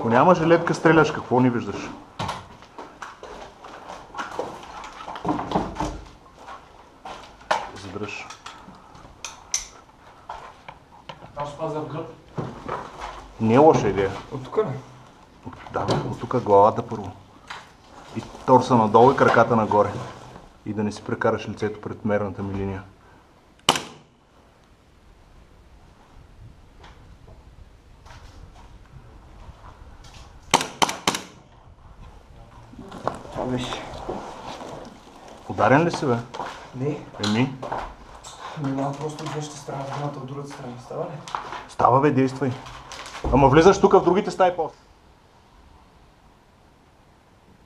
Ако няма жилетка, стреляш, какво не виждаш? Задръж. Аз пазя в гръб. Не е лоша идея. От тук ли? Да, от тук главата първо. И торса надолу и краката нагоре. И да не си прекараш лицето пред мерната ми линия. Това беше. Ударен ли си, бе? Не. Еми? Няма просто две ще страна, едната от другата страна. Става ли? Става, бе, действай. Ама влизаш тук в другите стаи после.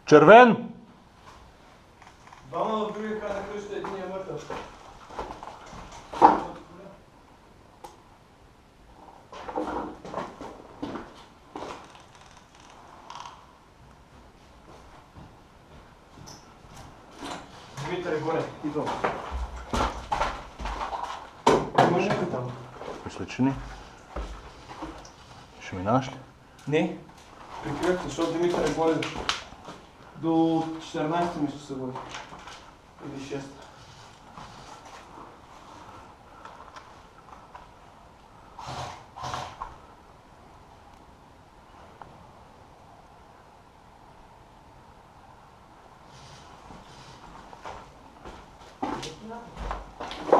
Червен! Двама в другия край на къщата, един е мъртъв. Димитър е горе, идвам. Имаш ли там? Мисля, че не. Ще минаваш ли? Не. Прикривах, защото Димитър е горе. До 14 мисля се води. Или 6.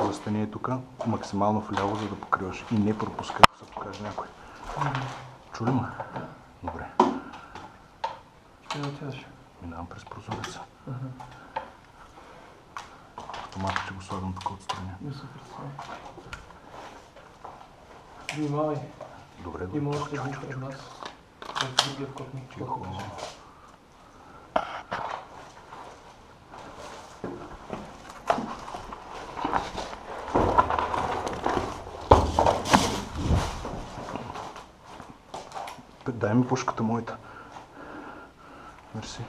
Застани е тук, максимално вляво, за да покриваш. И не пропускай, да се покаже някой. Чули ме? Добре. Къде отиваш? Минавам през прозореца. Автоматът ще го слагам тук отстрани. Не се представя. Внимавай. Добре, добре. Има още един пред нас. В другия вкопник. Тихо. Дай ми пушката моята. Мерси.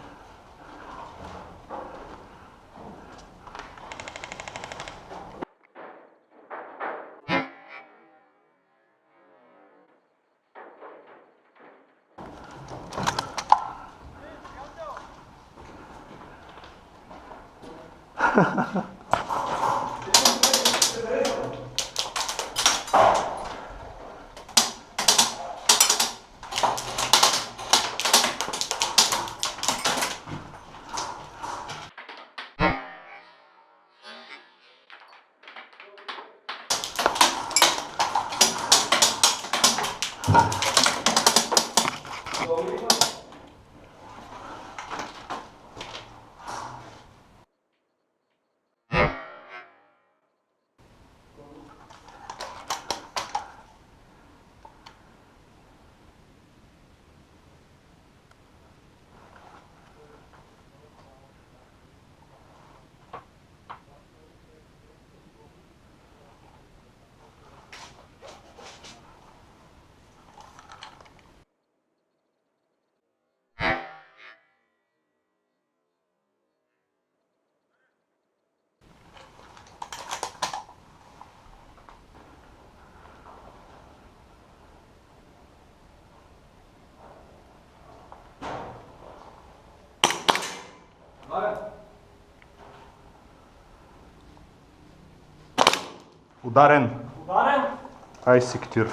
Ударен. Ударен? Ай, сектир.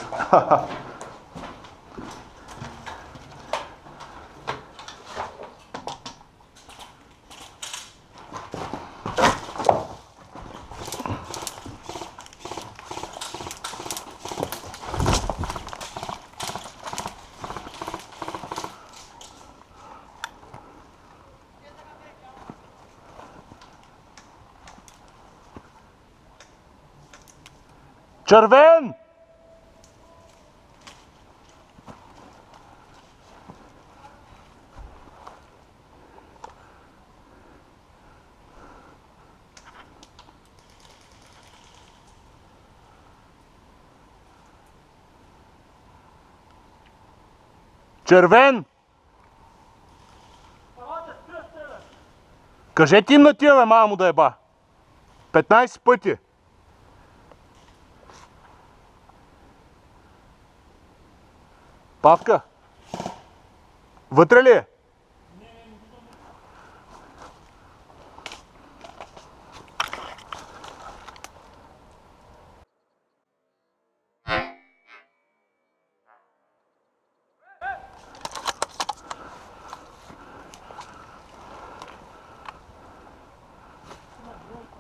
Червен! Червен! Кажете им на тия, бе, мамо да еба. 15 пъти. Павка. Вътре ли е?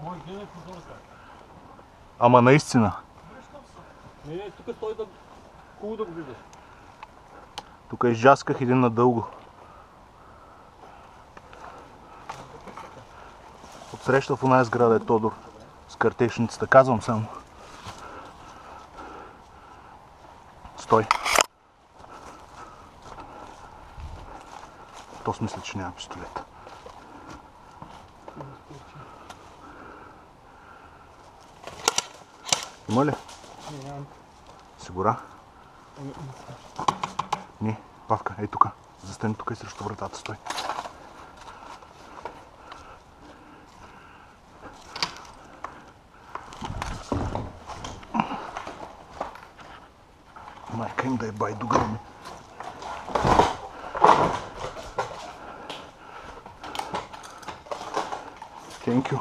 Мой гледай прозореца. Ама наистина. Не, тук стой да хубаво да го виждаш. Тук изжасках един надълго. Отсреща в оная сграда е Тодор с картечницата. Казвам само. Стой. То смисля, че няма пистолет. Има ли? Не, нямам. Сигура? Не, Павка, ей тука. Застани тука и срещу вратата, стой. Майка им да е байдуга ми. Thank you.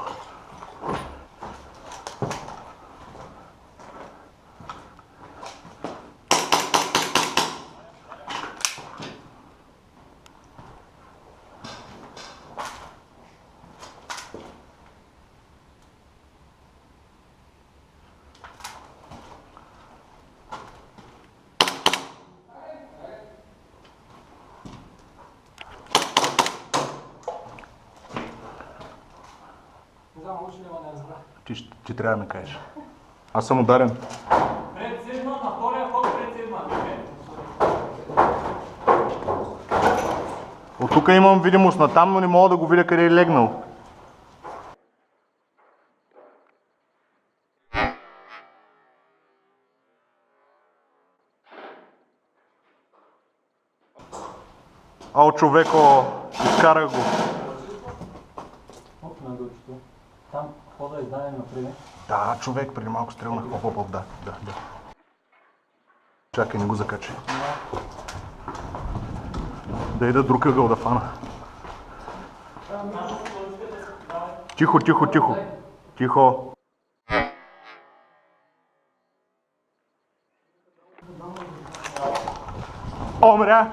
Не знам, може ли ма не разбра. Ти трябва да ме кажеш. Аз съм ударен. Пред седма, на втория ход пред седма. От тук имам видимост на там, но не мога да го видя къде е легнал. Ао, човеко, изкарах го. Оп, на гълчето. Там хода е издаден напред. Да, човек, преди малко стрелнах. Оп, да. Чакай, не го закачай. Да ида друг ъгъл да фана. Тихо. Тихо. О, мря!